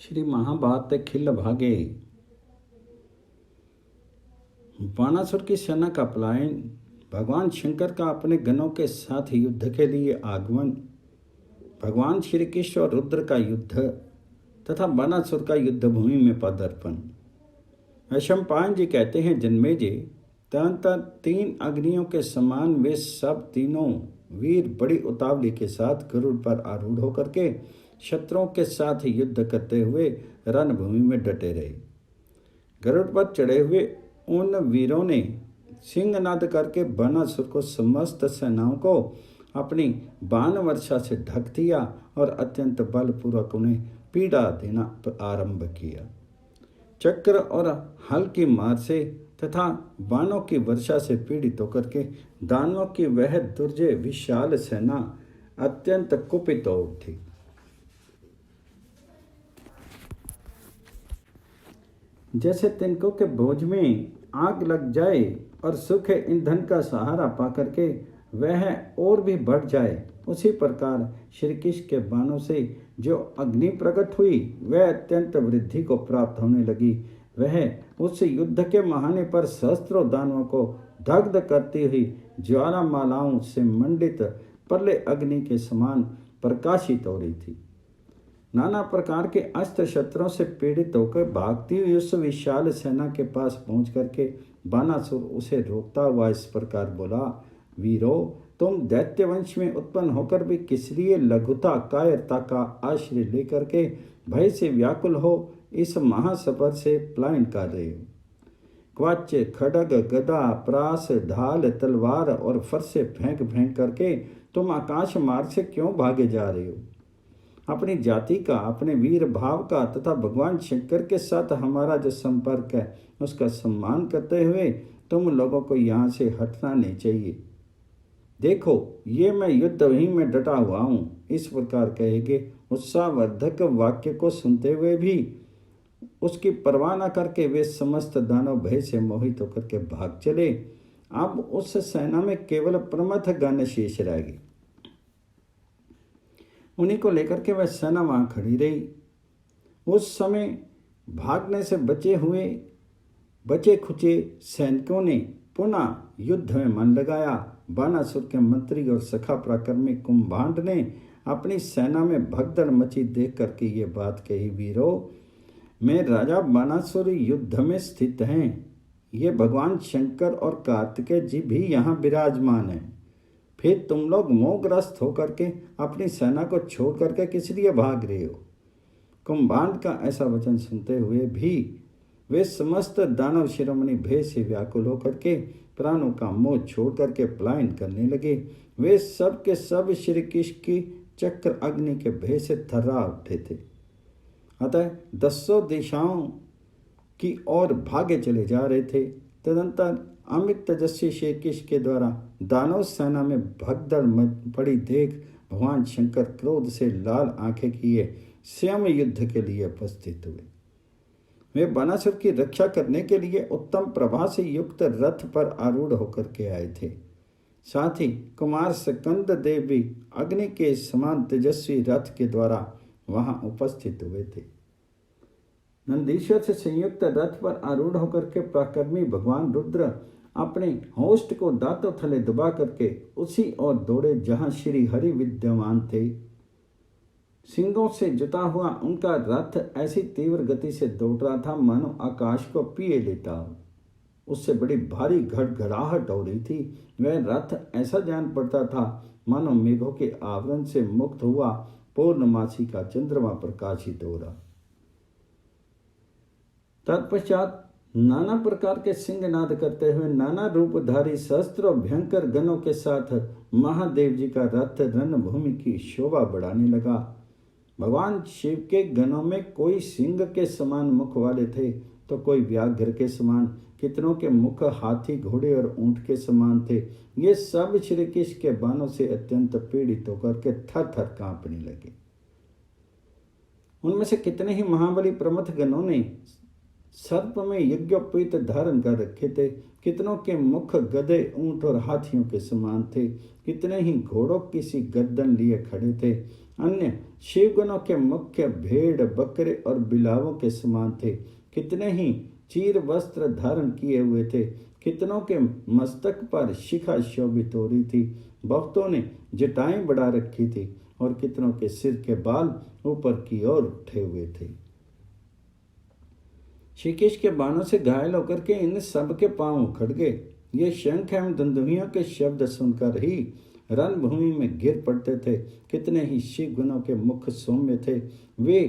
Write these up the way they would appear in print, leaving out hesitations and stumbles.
श्री महाभारत खिल भागे। बाणासुर की सेना का पलायन, भगवान शंकर का अपने गणों के साथ युद्ध के लिए आगमन, भगवान श्री कृष्ण और रुद्र का युद्ध तथा बाणासुर का युद्ध भूमि में पदार्पण। वैशंपायन जी कहते हैं, जन्मेजय, तदनंतर 3 अग्नियों के समान वे सब तीनों वीर बड़ी उतावली के साथ गरुड़ पर आरूढ़ होकर के शत्रुओं के साथ युद्ध करते हुए रणभूमि में डटे रहे। गरुड़ पर चढ़े हुए उन वीरों ने सिंहनाद करके बाणासुर को समस्त सेनाओं को अपनी बाण वर्षा से ढक दिया और अत्यंत बलपूर्वक उन्हें पीड़ा देना आरंभ किया। चक्र और हल की मार से तथा बाणों की वर्षा से पीड़ित होकर के दानवों की वह दुर्जय विशाल सेना अत्यंत कुपित हो उठी। जैसे तिनकों के बोझ में आग लग जाए और सूखे ईंधन का सहारा पाकर के वह और भी बढ़ जाए, उसी प्रकार श्री कृष्ण के बाणों से जो अग्नि प्रकट हुई वह अत्यंत वृद्धि को प्राप्त होने लगी। वह उस युद्ध के महाने पर सहस्त्रों दानवों को दग्ध करती हुई ज्वालामालाओं से मंडित प्रलय अग्नि के समान प्रकाशित हो रही थी। नाना प्रकार के अस्त्र शस्त्रों से पीड़ित होकर भागती हुई उस विशाल सेना के पास पहुंच करके बाणासुर उसे रोकता हुआ इस प्रकार बोला, वीरो, तुम दैत्य वंश में उत्पन्न होकर भी किस लिए लघुता कायरता का आश्रय लेकर के भय से व्याकुल हो इस महासफर से पलायन कर रहे हो। क्वाच्य खड्ग गदा प्रास ढाल तलवार और फरसे फेंक फेंक करके तुम आकाश मार्ग से क्यों भागे जा रहे हो? अपनी जाति का, अपने वीर भाव का तथा भगवान शंकर के साथ हमारा जो संपर्क है उसका सम्मान करते हुए तुम लोगों को यहाँ से हटना नहीं चाहिए। देखो, ये मैं युद्ध वहीं में डटा हुआ हूँ। इस प्रकार कहेंगे उत्साहवर्धक वाक्य को सुनते हुए भी उसकी परवाह न करके वे समस्त दानव भय से मोहित होकर के भाग चले। अब उस सेना में केवल प्रमथ गण शेष रह गए। उन्हीं को लेकर के वह सेना वहां खड़ी रही। उस समय भागने से बचे खुचे सैनिकों ने पुनः युद्ध में मन लगाया। बाणासुर के मंत्री और सखा पराक्रमी कुंभांड ने अपनी सेना में भगदड़ मची देख करके ये बात कही, वीरो, मैं राजा बाणासुर युद्ध में स्थित हैं। ये भगवान शंकर और कार्तिकेय जी भी यहाँ विराजमान हैं। फिर तुम लोग मोहग्रस्त होकर के अपनी सेना को छोड़ करके किस लिए भाग रहे हो? कुंभांड का ऐसा वचन सुनते हुए भी वे समस्त दानव शिरोमणि भय से व्याकुल होकर के प्राणों का मोह छोड़ करके पलायन करने लगे। वे सब के सब श्री कृष्ण की चक्र अग्नि के भय से थर्रा उठे थे। अतः 10 दिशाओं की ओर भागे चले जा रहे थे। तदंतर अमित तेजस्वी श्री कृष्ण के द्वारा दानव सेना में भगदड़ पड़ी देख भगवान शंकर क्रोध से लाल आंखें किए स्वयं युद्ध के लिए उपस्थित हुए। वे बाणासुर की रक्षा करने के लिए उत्तम प्रभा से युक्त रथ पर आरूढ़ होकर के आए थे। साथ ही कुमार स्कंद देव भी अग्नि के समान तेजस्वी रथ के द्वारा वहां उपस्थित हुए थे। नंदीश्वर से संयुक्त रथ पर आरूढ़ होकर के पराक्रमी भगवान रुद्र अपने होस्ट को दांतों थले दबा करके उसी ओर दौड़े जहां श्री हरि विद्यमान थे। सिंगों से जुटा हुआ उनका रथ ऐसी तीव्र गति से दौड़ रहा था मानो आकाश को पिए लेता हो। उससे बड़ी भारी घड़घड़ाहट हो रही थी। वह रथ ऐसा जान पड़ता था मानो मेघों के आवरण से मुक्त हुआ पूर्णमासी का चंद्रमा प्रकाशित हो रहा। तत्पश्चात नाना प्रकार के सिंहनाद करते हुए नाना रूपधारी सहस्त्रों भयंकर गणों के साथ महादेव जी का रथ रणभूमि की शोभा बढ़ाने लगा। भगवान शिव के गणों में कोई सिंह के समान मुख वाले थे तो कोई व्याघ्र के समान, कितनों के मुख हाथी, घोड़े और ऊंट के समान थे। ये सब श्री कृष्ण के बाणों से अत्यंत पीड़ित होकर के थर थर कांपने लगे। उनमें से कितने ही महाबली प्रमथ गणों ने सर्प में यज्ञोपवीत धारण कर रखे थे। कितनों के मुख गधे, ऊंट और हाथियों के समान थे। कितने ही घोड़ों की सी गर्दन लिए खड़े थे। अन्य शिवगणों के मुख्य भेड़, बकरे और बिलावों के समान थे। कितने ही चीर वस्त्र धारण किए हुए थे। कितनों के मस्तक पर शिखा शोभित हो रही थी। बहुतों ने जटाएं बढ़ा रखी थी और कितनों के सिर के बाल ऊपर की ओर उठे हुए थे। श्री कृष्ण के बाणों से घायल होकर के इन सब के पांव उखड़ गए। ये शंख एवं दुंदुभियों के शब्द सुनकर ही रणभूमि में गिर पड़ते थे। कितने ही शिव गुणों के मुख सौम्य थे। वे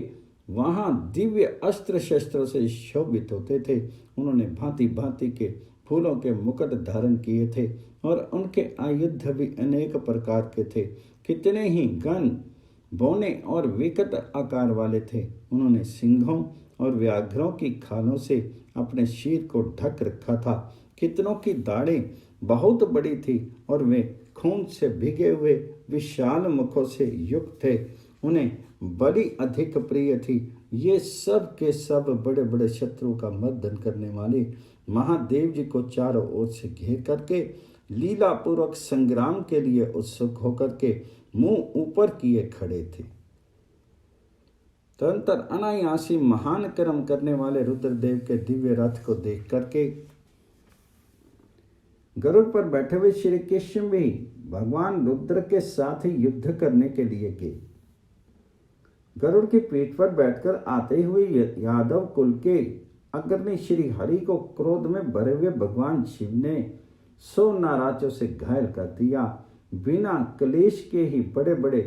वहां दिव्य अस्त्र शस्त्रों से शोभित होते थे। उन्होंने भांति भांति के फूलों के मुकुट धारण किए थे और उनके आयुध भी अनेक प्रकार के थे। कितने ही गण, बौने और विकट आकार वाले थे। उन्होंने सिंहों और व्याघ्रों की खालों से अपने शीर को ढक रखा था। कितनों की दाढ़ें बहुत बड़ी थी और वे खून से भिगे हुए विशाल मुखों से युक्त थे। उन्हें बड़ी अधिक प्रिय थी। ये सब के सब बड़े बड़े शत्रुओं का मर्दन करने वाले महादेव जी को चारों ओर से घेर करके लीला पूर्वक संग्राम के लिए उत्सुक होकर के मुंह ऊपर किए खड़े थे। तदंतर अनायासी महान कर्म करने वाले रुद्रदेव के दिव्य रथ को देख करके गरुड़ पर बैठे हुए श्री कृष्ण भी भगवान रुद्र के साथ ही युद्ध करने के लिए गए। गरुड़ की पीठ पर बैठकर आते हुए यादव कुल के अग्रणी श्री हरि को क्रोध में भरे हुए भगवान शिव ने 100 नाराजों से घायल कर दिया। बिना क्लेश के ही बड़े बड़े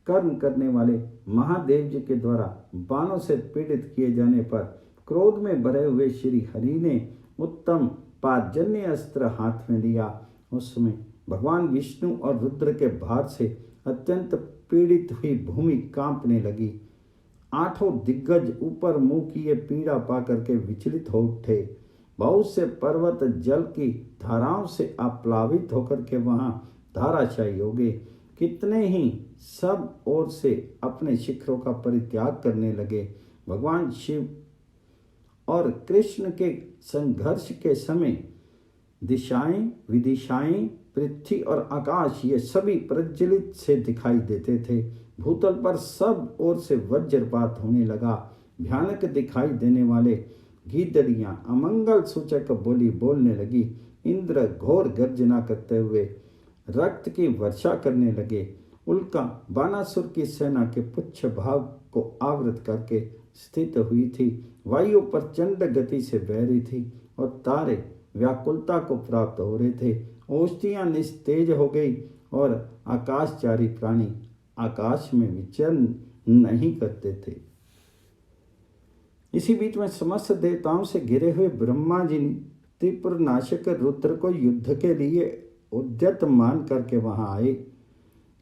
कर्म करने वाले महादेव जी के द्वारा बाणों से पीड़ित किए जाने पर क्रोध में भरे हुए श्री हरि ने उत्तम पाजन्य अस्त्र हाथ में लिया। उसमें भगवान विष्णु और रुद्र के भार से अत्यंत पीड़ित हुई भूमि कांपने लगी। 8 दिग्गज ऊपर मुंह किए पीड़ा पा करके विचलित हो उठे। बहुत से पर्वत जल की धाराओं से आप्लावित होकर के वहां धाराशायी हो गए। कितने ही सब ओर से अपने शिखरों का परित्याग करने लगे। भगवान शिव और कृष्ण के संघर्ष के समय दिशाएं, विदिशाएं, पृथ्वी और आकाश ये सभी प्रज्वलित से दिखाई देते थे। भूतल पर सब ओर से वज्रपात होने लगा। भयानक दिखाई देने वाले गीदड़ियां अमंगल सूचक बोली बोलने लगी। इंद्र घोर गर्जना करते हुए रक्त की वर्षा करने लगे। उल्का बानासुर की सेना के पुच्छ भाग को आवृत करके स्थित हुई थी। वायु प्रचंड गति से बह रही थी और तारे व्याकुलता को प्राप्त हो रहे थे। औषधियां निस्तेज हो गई और आकाशचारी प्राणी आकाश में विचरण नहीं करते थे। इसी बीच में समस्त देवताओं से घिरे हुए ब्रह्मा जी त्रिपुर नाशक रुद्र को युद्ध के लिए उद्यत मान करके वहां आए।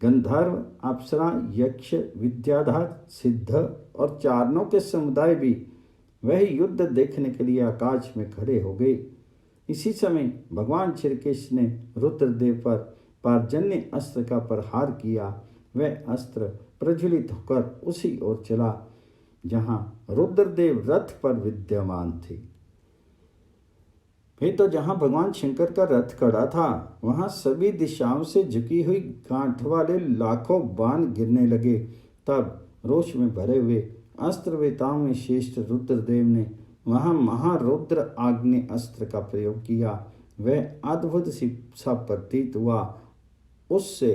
गंधर्व, अप्सरा, यक्ष, विद्याधर, सिद्ध और चारणों के समुदाय भी वह युद्ध देखने के लिए आकाश में खड़े हो गए। इसी समय भगवान श्री कृष्ण ने रुद्रदेव पर पार्जन्य अस्त्र का प्रहार किया। वह अस्त्र प्रज्वलित होकर उसी ओर चला जहां रुद्रदेव रथ पर विद्यमान थे। फिर तो जहां भगवान शंकर का रथ खड़ा था वहां सभी दिशाओं से झुकी हुई गांठ वाले लाखों बाण गिरने लगे। तब रोष में भरे हुए अस्त्रवेताओं में श्रेष्ठ रुद्रदेव ने वहां महारुद्र आग्नेय अस्त्र का प्रयोग किया। वह अद्भुत सा प्रतीत हुआ। उससे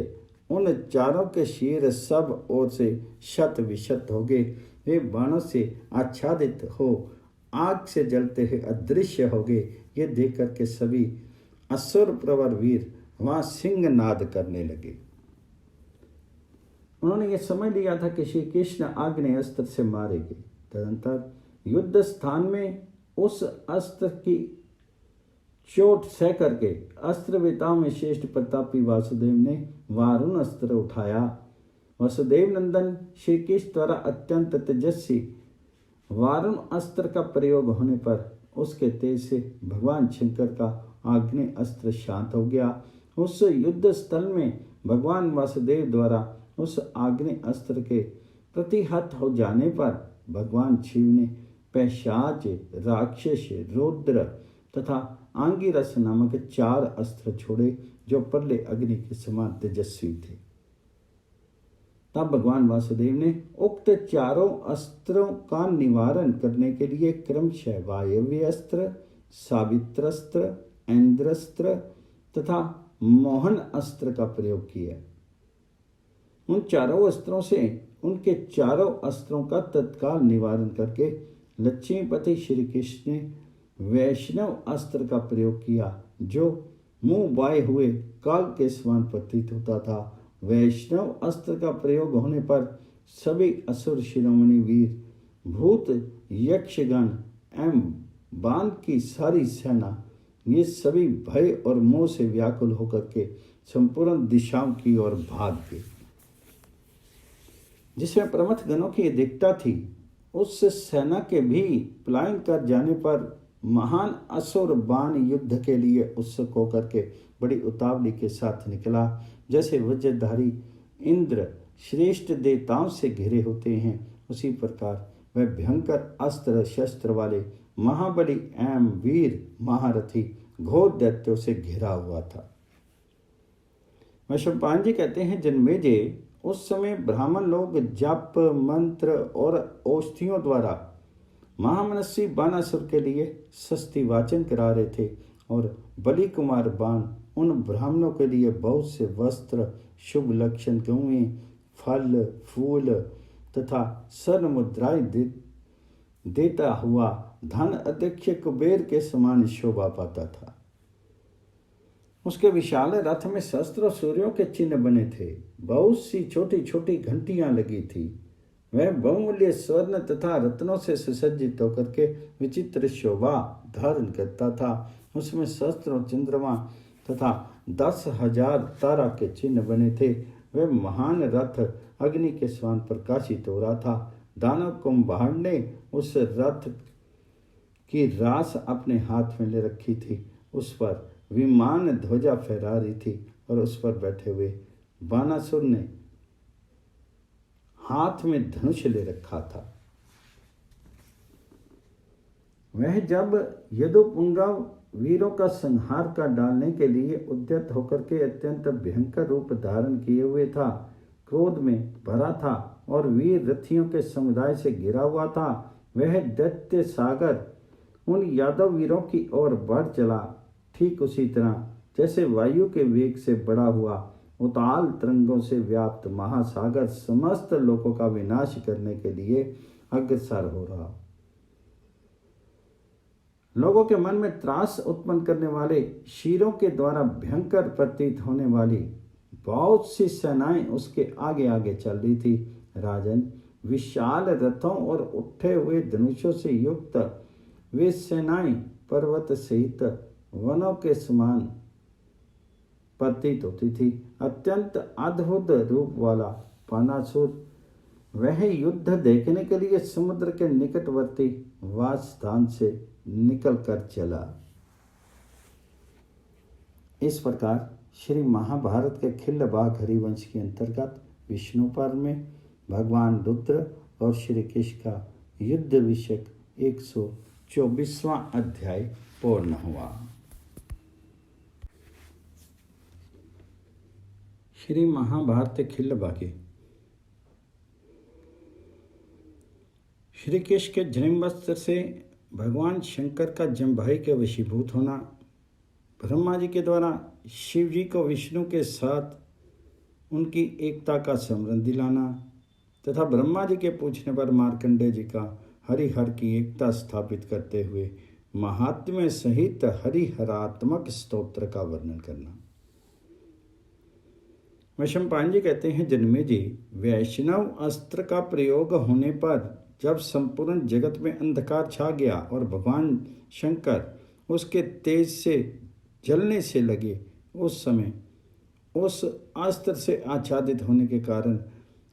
उन चारों के शीर सब ओर से शत विशत हो गए। वे बाणों से आच्छादित हो आग से जलते हुए अदृश्य हो गए। ये देख करके सभी असुर प्रवर वीर वहां सिंह नाद करने लगे। उन्होंने ये समझ लिया था कि श्री कृष्ण आग्नेय अस्त्र से मारे गए। तदंतर युद्ध स्थान में उस अस्त्र की चोट सह करके अस्त्रवेताओं में श्रेष्ठ प्रतापी वासुदेव ने वारुण अस्त्र उठाया। वसुदेव नंदन श्री कृष्ण द्वारा अत्यंत तेजस्वी वारुण अस्त्र का प्रयोग होने पर उसके तेज से भगवान शंकर का आग्नेय अस्त्र शांत हो गया। उस युद्ध स्थल में भगवान वासुदेव द्वारा उस आग्नेय अस्त्र के प्रतिहत हो जाने पर भगवान शिव ने पैशाच, राक्षस, रौद्र तथा आंगिरस नामक 4 अस्त्र छोड़े जो प्रलय अग्नि के समान तेजस्वी थे। तब भगवान वासुदेव ने उक्त चारों अस्त्रों का निवारण करने के लिए क्रमशः वायव्य अस्त्र, सावित्रस्त्र, ऐन्द्रस्त्र तथा मोहन अस्त्र का प्रयोग किया। उन चारों अस्त्रों से उनके चारों अस्त्रों का तत्काल निवारण करके लक्ष्मीपति श्री कृष्ण ने वैष्णव अस्त्र का प्रयोग किया, जो मुंह बाए हुए काल के समान प्रतीत होता था। वैष्णव अस्त्र का प्रयोग होने पर सभी असुर, शिरोमणि वीर, भूत, यक्षगण एवं बाण की सारी सेना, ये सभी भय और मोह से व्याकुल होकर के संपूर्ण दिशाओं की ओर भाग गए। जिसमें प्रमथ गणों की अधिकता थी, उस सेना के भी पलायन कर जाने पर महान असुर बाण युद्ध के लिए उत्सुक होकर के बड़ी उतावली के साथ निकला। जैसे वज्रधारी इंद्र श्रेष्ठ देवताओं से घिरे होते हैं, उसी प्रकार वह भयंकर अस्त्र शस्त्र वाले महाबली एवं वीर महारथी घोर दैत्यों से घिरा हुआ था। वैशंपायन जी कहते हैं, जन्मेजय, उस समय ब्राह्मण लोग जप, मंत्र और औषधियों द्वारा महामनस्वी बाणासुर के लिए सस्ती वाचन करा रहे थे और बलि कुमार बाण उन ब्राह्मणों के लिए बहुत से वस्त्र, शुभ लक्षण गौएं, फल, फूल तथा स्वर्ण मुद्राएं देता हुआ धन अध्यक्ष कुबेर के समान शोभा पाता था। उसके विशाल रथ में शस्त्र सूर्यों के चिन्ह बने थे। बहुत सी छोटी छोटी घंटियां लगी थी। वह बहुमूल्य स्वर्ण तथा रत्नों से सुसज्जित होकर के विचित्र शोभा धारण करता था। उसमें शस्त्र और चंद्रमा तथा 10,000 तारा के चिन्ह बने थे। वह महान रथ अग्नि के समान प्रकाशित हो रहा था। दानव कुंभार ने उस रथ की रास अपने हाथ में ले रखी थी। उस पर विमान ध्वजा फहरा रही थी और उस पर बैठे हुए बाणासुर ने हाथ में धनुष ले रखा था। वह जब यदुपुंगव वीरों का संहार कर डालने के लिए उद्यत होकर के अत्यंत भयंकर रूप धारण किए हुए था, क्रोध में भरा था और वीर रथियों के समुदाय से घिरा हुआ था, वह दैत्य सागर उन यादव वीरों की ओर बढ़ चला। ठीक उसी तरह जैसे वायु के वेग से बड़ा हुआ उताल तरंगों से व्याप्त महासागर समस्त लोगों का विनाश करने के लिए अग्रसर हो रहा। लोगों के मन में त्रास उत्पन्न करने वाले शीरों के द्वारा भयंकर प्रतीत होने वाली बहुत सी सेनाएं उसके आगे आगे चल रही थी। राजन, विशाल रथों और उठे हुए धनुषों से युक्त वे सेनाएं पर्वत सहित वनों के समान प्रतीत होती थी। अत्यंत अद्भुत रूप वाला बाणासुर वह युद्ध देखने के लिए समुद्र के निकटवर्ती वास स्थान से निकल कर चला। इस प्रकार श्री महाभारत के खिल्लबाग हरिवंश के अंतर्गत विष्णु पर्व में भगवान रुद्र और श्री कृष्ण का युद्ध विषयक 124वां अध्याय पूर्ण हुआ। श्री महाभारत खिल्लबागे। श्री कृष्ण के जन्मवस्त्र से भगवान शंकर का जमभाई के वशीभूत होना, ब्रह्मा जी के द्वारा शिव जी को विष्णु के साथ उनकी एकता का स्मरण दिलाना तथा ब्रह्मा जी के पूछने पर मार्कंडेय जी का हरिहर की एकता स्थापित करते हुए महात्म्य सहित हरिहरात्मक स्तोत्र का वर्णन करना। वैशंपायन जी कहते हैं, जन्मेजय, वैष्णव अस्त्र का प्रयोग होने पर जब संपूर्ण जगत में अंधकार छा गया और भगवान शंकर उसके तेज से जलने से लगे, उस समय उस अस्त्र से आच्छादित होने के कारण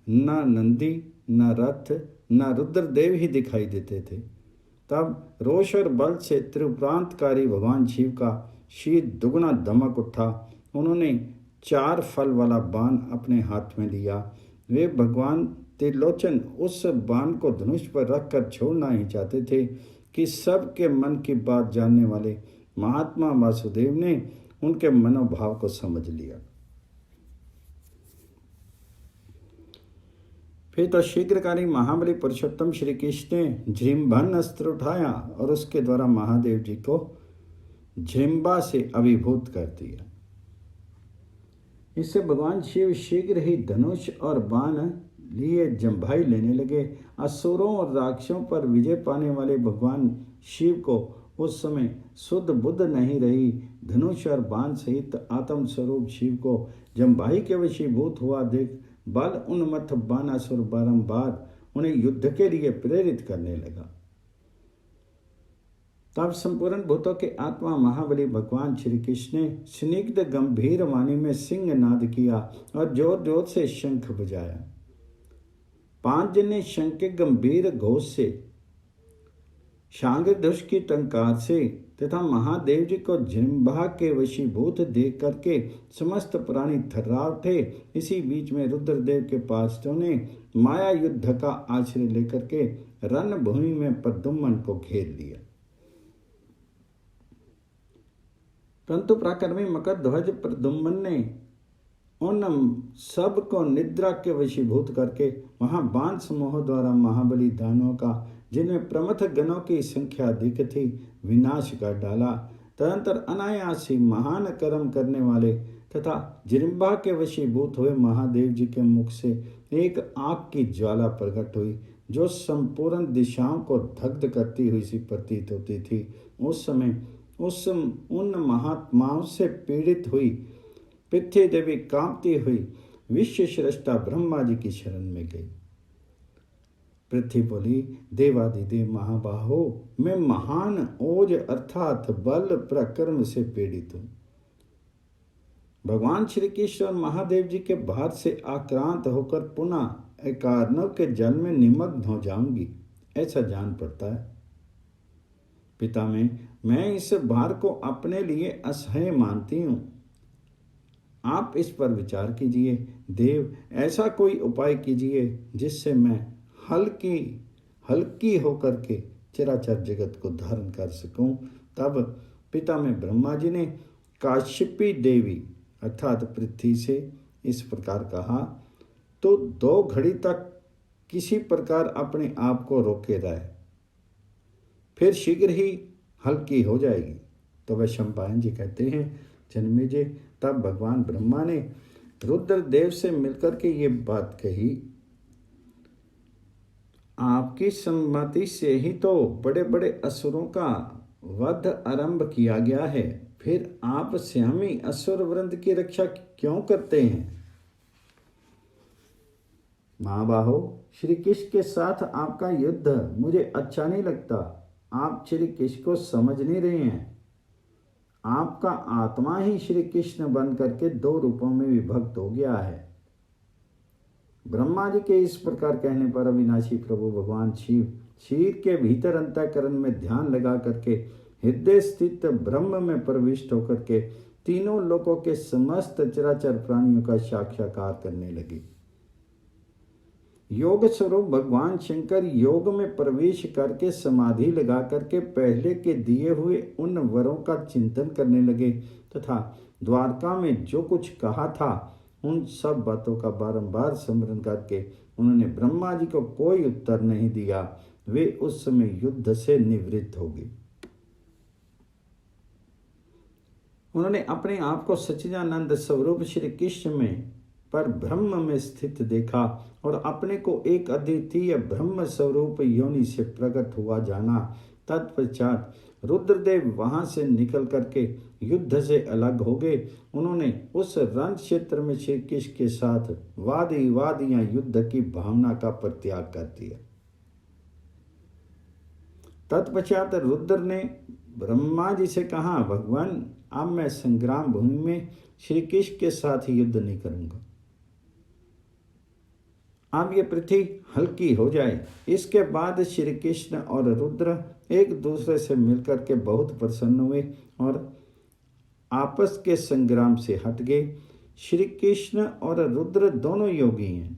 न नंदी, न रथ, न रुद्रदेव ही दिखाई देते थे। तब रोष और बल से त्रिप्रांतकारी भगवान शिव का शीर दुगना दमक उठा। उन्होंने 4 फल वाला बाण अपने हाथ में लिया। वे भगवान त्रिलोचन उस बाण को धनुष पर रखकर छोड़ना ही चाहते थे कि सबके मन की बात जानने वाले महात्मा वासुदेव ने उनके मनोभाव को समझ लिया। फिर तो शीघ्रकारी महाबली पुरुषोत्तम श्री कृष्ण ने झिम्भन अस्त्र उठाया और उसके द्वारा महादेव जी को झिम्बा से अभिभूत कर दिया। इससे भगवान शिव शीघ्र ही धनुष और बाण लिए जंभाई लेने लगे। असुरों और राक्षसों पर विजय पाने वाले भगवान शिव को उस समय शुद्ध बुद्ध नहीं रही। धनुष और बाण सहित आत्म स्वरूप शिव को जंभाई के वशीभूत हुआ देख बल उन्मत्त बाणासुर बारंबार उन्हें युद्ध के लिए प्रेरित करने लगा। तब संपूर्ण भूतों के आत्मा महाबली भगवान श्री कृष्ण ने स्निग्ध गंभीर वाणी में सिंह नाद किया और जोर जोर से शंख बजाया। 5 जने शंख के गंभीर घोष से, शांगधुष की टंकार से तथा महादेव जी को जिह्वा के वशीभूत देख करके समस्त प्राणी थर्रा उठे। इसी बीच में रुद्रदेव के पार्षदों ने माया युद्ध का आश्रय लेकर के रणभूमि में प्रद्युम्न को घेर लिया। परंतु पराक्रमी मकरध्वज प्रद्युम्न ने उन सब को निद्रा के वशीभूत करके वहां बाण समूह द्वारा महाबली दानवों का, जिनमें प्रमथ गणों की संख्या अधिक थी, विनाश कर डाला। तदंतर अनायास ही महान कर्म करने वाले तथा जिह्वा के वशीभूत हुए महादेव जी के मुख से एक आग की ज्वाला प्रकट हुई, जो संपूर्ण दिशाओं को दग्ध करती हुई सी प्रतीत होती थी। उस समय उन महात्माओं से पीड़ित हुई पृथ्वी देवी कांपती हुई विश्व श्रेष्ठा ब्रह्मा जी की शरण में गई। पृथ्वी बोली, देवादिदेव महाबाहो, मैं महान ओज अर्थात बल पराक्रम से पीड़ित हूं। भगवान श्री कृष्ण और महादेव जी के भार से आक्रांत होकर पुनः एकार्णव के जल में निमग्न हो जाऊंगी, ऐसा जान पड़ता है। पिता में मैं इस भार को अपने लिए असह्य मानती हूं। आप इस पर विचार कीजिए। देव, ऐसा कोई उपाय कीजिए जिससे मैं हल्की होकर के चराचर जगत को धारण कर सकूं। तब पिता में ब्रह्मा जी ने काश्यपी देवी अर्थात पृथ्वी से इस प्रकार कहा, तो 2 घड़ी तक किसी प्रकार अपने आप को रोके रहे, फिर शीघ्र ही हल्की हो जाएगी। तो वैशंपायन जी कहते हैं, जन्मेजय, तब भगवान ब्रह्मा ने रुद्रदेव से मिलकर के ये बात कही, आपकी सम्मति से ही तो बड़े बड़े असुरों का वध आरंभ किया गया है, फिर आप श्यामी असुर वृंद की रक्षा क्यों करते हैं? महाबाहो, श्री कृष्ण के साथ आपका युद्ध मुझे अच्छा नहीं लगता। आप श्री कृष्ण को समझ नहीं रहे हैं। आपका आत्मा ही श्री कृष्ण बन करके 2 रूपों में विभक्त हो गया है। ब्रह्मा जी के इस प्रकार कहने पर अविनाशी प्रभु भगवान शिव शरीर के भीतर अंतःकरण में ध्यान लगा करके हृदय स्थित ब्रह्म में प्रविष्ट होकर के तीनों लोकों के समस्त चराचर प्राणियों का साक्षात्कार करने लगे। योग स्वरूप भगवान शंकर योग में प्रवेश करके समाधि लगा करके पहले के दिए हुए उन वरों का चिंतन करने लगे तथा द्वारका में जो कुछ कहा था उन सब बातों का बारंबार स्मरण करके उन्होंने ब्रह्मा जी को कोई उत्तर नहीं दिया। वे उस समय युद्ध से निवृत्त हो गए। उन्होंने अपने आप को सच्चिदानंद स्वरूप श्री कृष्ण में पर ब्रह्म में स्थित देखा और अपने को एक अद्वितीय ब्रह्म स्वरूप योनि से प्रकट हुआ जाना। तत्पश्चात रुद्रदेव वहां से निकल करके युद्ध से अलग हो गए। उन्होंने उस रण क्षेत्र में श्री कृष्ण के साथ वादियां युद्ध की भावना का परित्याग कर दिया। तत्पश्चात रुद्र ने ब्रह्मा जी से कहा, भगवान, अब मैं संग्राम भूमि में श्री कृष्ण के साथ युद्ध नहीं करूंगा। अब ये पृथ्वी हल्की हो जाए। इसके बाद श्री कृष्ण और रुद्र एक दूसरे से मिलकर के बहुत प्रसन्न हुए और आपस के संग्राम से हट गए। श्री कृष्ण और रुद्र दोनों योगी हैं।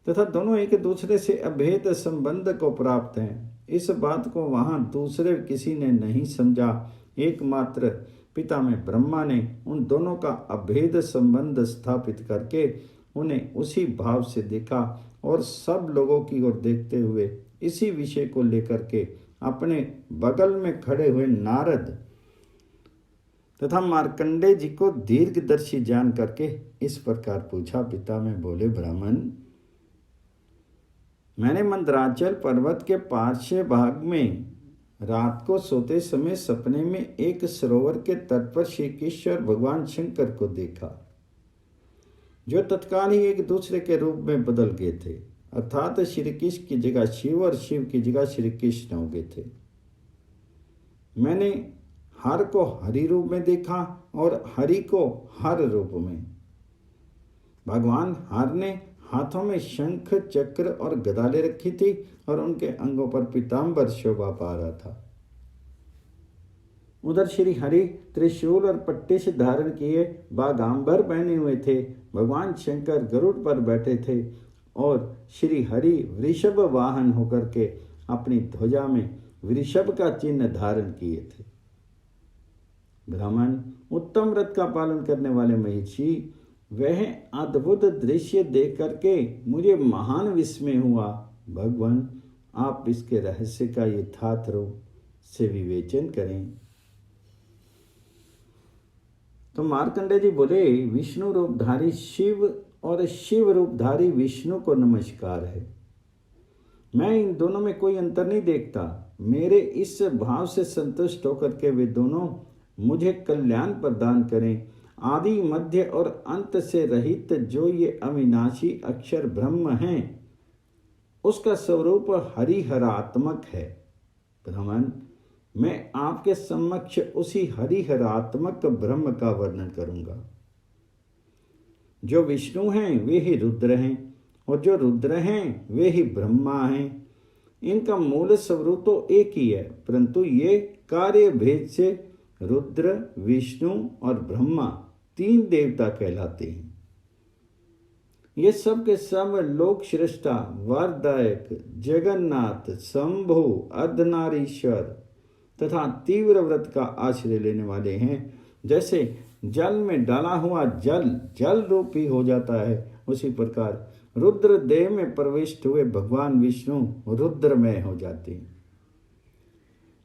तथा दोनों एक दूसरे से अभेद संबंध को प्राप्त हैं। इस बात को वहां दूसरे किसी ने नहीं समझा। एकमात्र पिता में ब्रह्मा ने उन दोनों का अभेद संबंध स्थापित करके उन्हें उसी भाव से देखा और सब लोगों की ओर देखते हुए इसी विषय को लेकर के अपने बगल में खड़े हुए नारद तथा मार्कंडेय जी को दीर्घदर्शी जान करके इस प्रकार पूछा। पिता में बोले, ब्राह्मण, मैंने मंदराचल पर्वत के पार्श्व भाग में रात को सोते समय सपने में एक सरोवर के तट पर श्री कृष्ण और भगवान शंकर को देखा, जो तत्काल ही एक दूसरे के रूप में बदल गए थे, अर्थात श्री कृष्ण की जगह शिव और शिव की जगह श्री कृष्ण हो गए थे। मैंने हर को हरि रूप में देखा और हरि को हर रूप में। भगवान हर ने हाथों में शंख, चक्र और गदा ले रखी थी और उनके अंगों पर पीतांबर शोभा पा रहा था। उधर श्री हरि त्रिशूल और पट्टिश धारण किए बागांबर पहने हुए थे। भगवान शंकर गरुड़ पर बैठे थे और श्री हरि वृषभ वाहन होकर के अपनी ध्वजा में वृषभ का चिन्ह धारण किए थे। ब्राह्मण, उत्तम व्रत का पालन करने वाले महिषी, वह अद्भुत दृश्य देख करके मुझे महान विस्मय हुआ। भगवान, आप इसके रहस्य का यथार्थ रूप से विवेचन करें। तो मार्कंडेय जी बोले, विष्णु रूपधारी शिव और शिव रूपधारी विष्णु को नमस्कार है। मैं इन दोनों में कोई अंतर नहीं देखता। मेरे इस भाव से संतुष्ट होकर के वे दोनों मुझे कल्याण प्रदान करें। आदि, मध्य और अंत से रहित जो ये अविनाशी अक्षर ब्रह्म हैं, उसका स्वरूप हरिहरात्मक है। ब्राह्मण, मैं आपके समक्ष उसी हरिहरात्मक ब्रह्म का वर्णन करूंगा। जो विष्णु हैं वे ही रुद्र हैं और जो रुद्र हैं वे ही ब्रह्मा हैं। इनका मूल स्वरूप तो एक ही है, परंतु ये कार्य भेद से रुद्र, विष्णु और ब्रह्मा तीन देवता कहलाते हैं। ये सब के सब लोक श्रेष्ठा, वरदायक, जगन्नाथ, शंभु, अर्धनारीश्वर तथा तीव्र व्रत का आश्रय लेने वाले हैं। जैसे जल में डाला हुआ जल जल रूपी हो जाता है, उसी प्रकार रुद्र देव में प्रविष्ट हुए भगवान विष्णु रुद्रमय हो जाते हैं।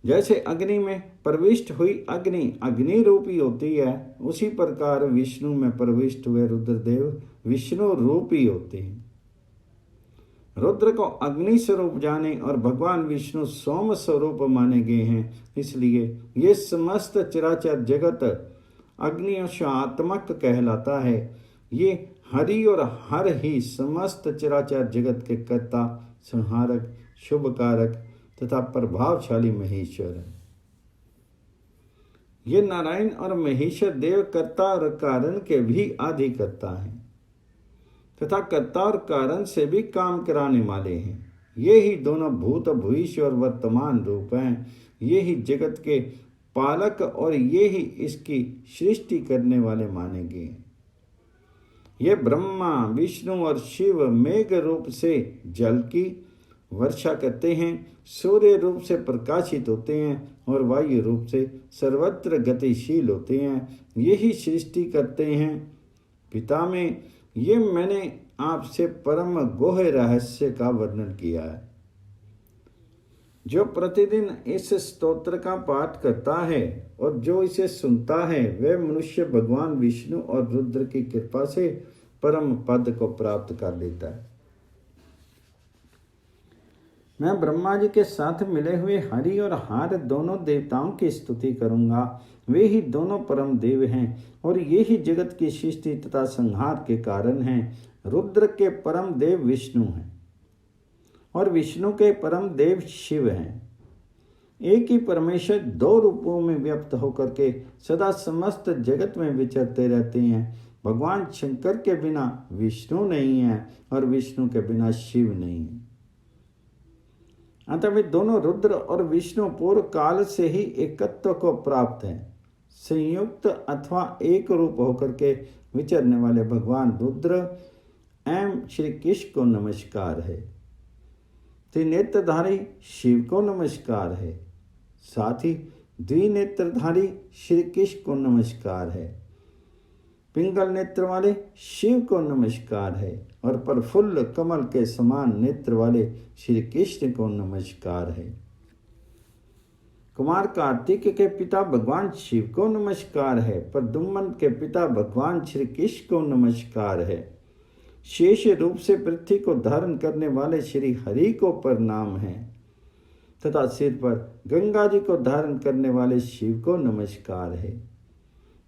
जैसे अग्नि में प्रविष्ट हुई अग्नि अग्नि रूपी होती है, उसी प्रकार विष्णु में प्रविष्ट हुए रुद्रदेव विष्णु रूपी होते हैं। रुद्र को अग्नि स्वरूप जाने और भगवान विष्णु सोम स्वरूप माने गए हैं। इसलिए ये समस्त चराचर जगत अग्निशात्मक कहलाता है। ये हरि और हर ही समस्त चराचर जगत के कर्ता, संहारक, शुभकारक तथा प्रभावशाली महेश्वर है। ये नारायण और महेश्वर देव कर्ता और कारण के भी आदि कर्ता हैं तथा कर्ता और कारण से भी काम कराने वाले हैं। ये ही दोनों भूत, भविष्य और वर्तमान रूप हैं। ये ही जगत के पालक और ये ही इसकी सृष्टि करने वाले माने गए हैं। ये ब्रह्मा, विष्णु और शिव मेघ रूप से जल की वर्षा करते हैं, सूर्य रूप से प्रकाशित होते हैं और वायु रूप से सर्वत्र गतिशील होते हैं। यही सृष्टि करते हैं। पिता में ये मैंने आपसे परम गोह रहस्य का वर्णन किया है। जो प्रतिदिन इस स्तोत्र का पाठ करता है और जो इसे सुनता है, वह मनुष्य भगवान विष्णु और रुद्र की कृपा से परम पद को प्राप्त कर लेता है। मैं ब्रह्मा जी के साथ मिले हुए हरि और हर दोनों देवताओं की स्तुति करूंगा। वे ही दोनों परम देव हैं और ये ही जगत की सृष्टि तथा संहार के कारण हैं। रुद्र के परम देव विष्णु हैं और विष्णु के परम देव शिव हैं। एक ही परमेश्वर दो रूपों में व्यक्त होकर के सदा समस्त जगत में विचरते रहते हैं। भगवान शंकर के बिना विष्णु नहीं है और विष्णु के बिना शिव नहीं है। अतः वे दोनों रुद्र और विष्णु पूर्व काल से ही एकत्व को प्राप्त हैं। संयुक्त अथवा एक रूप होकर के विचरने वाले भगवान रुद्र एवं श्री कृष्ण को नमस्कार है। त्रिनेत्रधारी शिव को नमस्कार है। साथ ही द्विनेत्रधारी श्री कृष्ण को नमस्कार है। पिंगल नेत्र वाले शिव को नमस्कार है और प्रफुल्ल कमल के समान नेत्र वाले श्री कृष्ण को नमस्कार है। कुमार कार्तिक के पिता भगवान शिव को नमस्कार है। प्रद्युम्न के पिता भगवान श्री कृष्ण को नमस्कार है। शेष रूप से पृथ्वी को धारण करने वाले श्री हरि को प्रणाम है तथा सिर पर गंगा जी को धारण करने वाले शिव को नमस्कार है।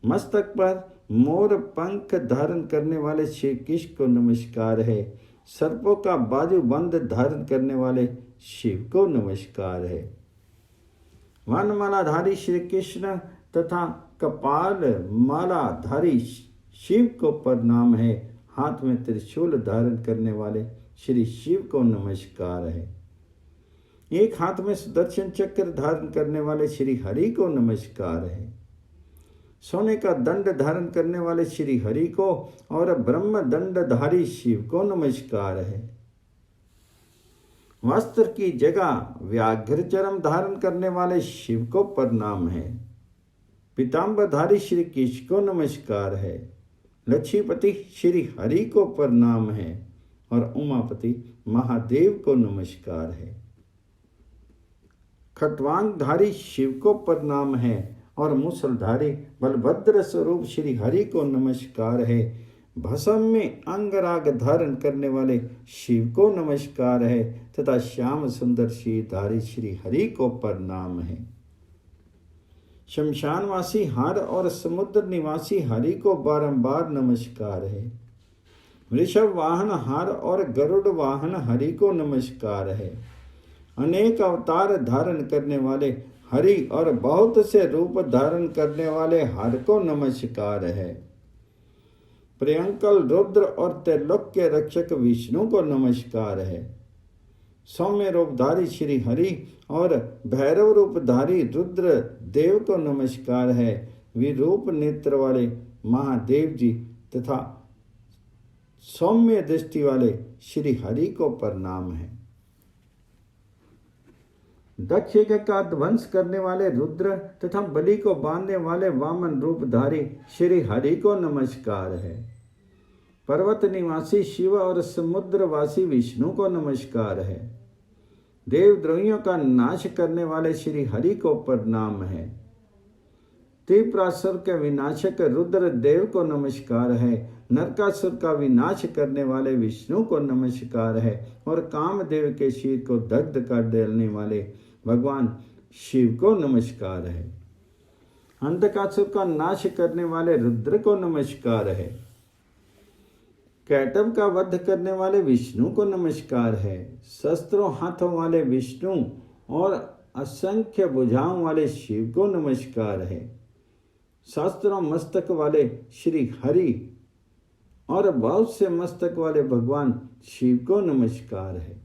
मस्तक पर मोर पंख धारण करने वाले श्री कृष्ण को नमस्कार है। सर्पों का बाजूबंद धारण करने वाले शिव को नमस्कार है। वनमालाधारी श्री कृष्ण तथा कपाल मालाधारी शिव को प्रणाम है। हाथ में त्रिशूल धारण करने वाले श्री शिव को नमस्कार है। एक हाथ में सुदर्शन चक्र धारण करने वाले श्री हरि को नमस्कार है। सोने का दंड धारण करने वाले श्री हरि को और ब्रह्म दंडधारी शिव को नमस्कार है। वस्त्र की जगह व्याघ्र चरम धारण करने वाले शिव को प्रणाम है। पीताम्बरधारी श्री कृष्ण को नमस्कार है। लक्ष्मीपति श्री हरि को प्रणाम है और उमापति महादेव को नमस्कार है। खट्वांगधारी शिव को प्रणाम है और मूसलधारी बलभद्र स्वरूप श्री हरि को नमस्कार है। भस्म में अंगराग धारण करने वाले शिव को नमस्कार है तथा श्याम सुंदर शीरधारी श्री हरि को प्रणाम है। शमशानवासी हर और समुद्र निवासी हरि को बारंबार नमस्कार है। वृषभ वाहन हर और गरुड़ वाहन हरि को नमस्कार है। अनेक अवतार धारण करने वाले हरि और बहुत से रूप धारण करने वाले हर को नमस्कार है। प्रियंकल रुद्र और त्रैलोक्य रक्षक विष्णु को नमस्कार है। सौम्य रूपधारी श्री हरि और भैरव रूपधारी रुद्र देव को नमस्कार है। विरूप नेत्र वाले महादेव जी तथा सौम्य दृष्टि वाले श्री हरि को प्रणाम है। दक्ष का ध्वंस करने वाले रुद्र तथा बलि को बांधने वाले वामन रूपधारी श्री हरि को नमस्कार है। पर्वत निवासी शिव और समुद्रवासी विष्णु को नमस्कार है। देवद्रोहियों का नाश करने वाले श्री हरि को प्रणाम है। त्रिपुरासुर के विनाशक रुद्र देव को नमस्कार है। नरकासुर का विनाश करने वाले विष्णु को नमस्कार है और कामदेव के शीर को दग्ध कर डालने वाले भगवान शिव को नमस्कार है। अंधकासुर का नाश करने वाले रुद्र को नमस्कार है। कैटव का वध करने वाले विष्णु को नमस्कार है। शस्त्रों हाथों वाले विष्णु और असंख्य भुजाओं वाले शिव को नमस्कार है। शास्त्रों मस्तक वाले श्री हरि और बहुत से मस्तक वाले भगवान शिव को नमस्कार है।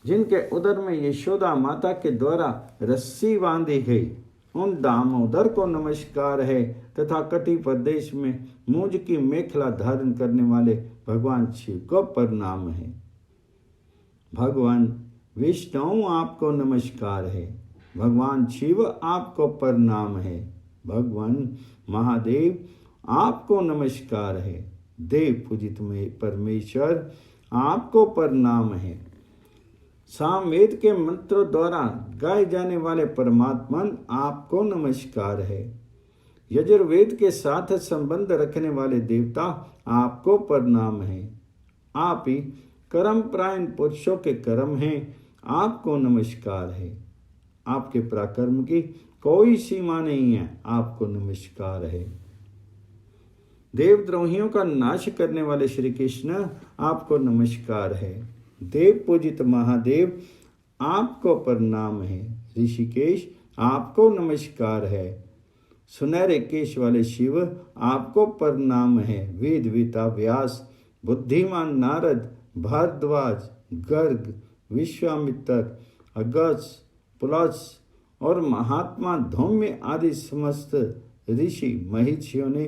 जिनके उदर में यशोदा माता के द्वारा रस्सी बांधी गई उन दामोदर को नमस्कार है तथा कटी प्रदेश में मूंज की मेखला धारण करने वाले भगवान शिव को प्रणाम है। भगवान विष्णु आपको नमस्कार है। भगवान शिव आपको प्रणाम है। भगवान महादेव आपको नमस्कार है। देव पूजित में परमेश्वर आपको प्रणाम है। सामवेद के मंत्रों द्वारा गाए जाने वाले परमात्मा आपको नमस्कार है। यजुर्वेद के साथ संबंध रखने वाले देवता आपको प्रणाम है। आप ही कर्मपरायण पुरुषों के कर्म हैं। आपको नमस्कार है। आपके पराक्रम की कोई सीमा नहीं है। आपको नमस्कार है। देवद्रोहियों का नाश करने वाले श्री कृष्ण आपको नमस्कार है। देव पूजित महादेव आपको प्रणाम है। ऋषिकेश आपको नमस्कार है। सुनहरे केश वाले शिव आपको प्रणाम है। वेदवेता व्यास, बुद्धिमान नारद, भारद्वाज, गर्ग, विश्वामित्र, अगस्त, पुलस और महात्मा धौम्य आदि समस्त ऋषि महिषियों ने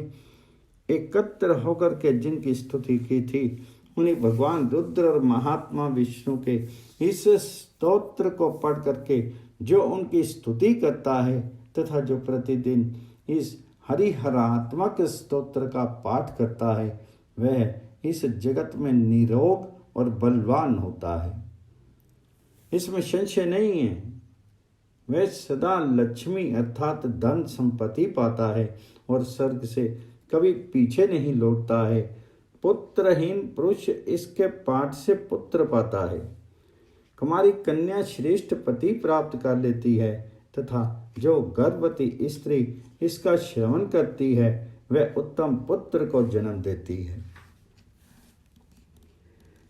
एकत्र होकर के जिनकी स्तुति की थी उन्हीं भगवान रुद्र और महात्मा विष्णु के इस स्तोत्र को पढ़ करके जो उनकी स्तुति करता है तथा जो प्रतिदिन इस हरिहरात्मक स्तोत्र का पाठ करता है वह इस जगत में निरोग और बलवान होता है। इसमें संशय नहीं है। वह सदा लक्ष्मी अर्थात धन संपत्ति पाता है और स्वर्ग से कभी पीछे नहीं लौटता है। पुत्रहीन पुरुष इसके पाठ से पुत्र पाता है। कुमारी कन्या श्रेष्ठ पति प्राप्त कर लेती है तथा जो गर्भवती स्त्री इसका श्रवण करती है वह उत्तम पुत्र को जन्म देती है।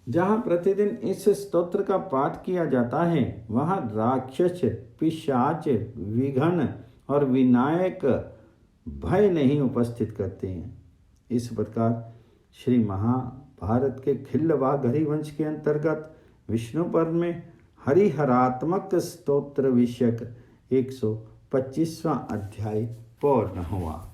जहाँ प्रतिदिन इस स्तोत्र का पाठ किया जाता है वहाँ राक्षस, पिशाच, विघ्न और विनायक भय नहीं उपस्थित करते हैं। इस प्रकार श्री महाभारत के खिल्लवाड़ हरिवंश के अंतर्गत विष्णु पर्व में हरिहरात्मक स्तोत्र विषयक 125वां अध्याय पूर्ण हुआ।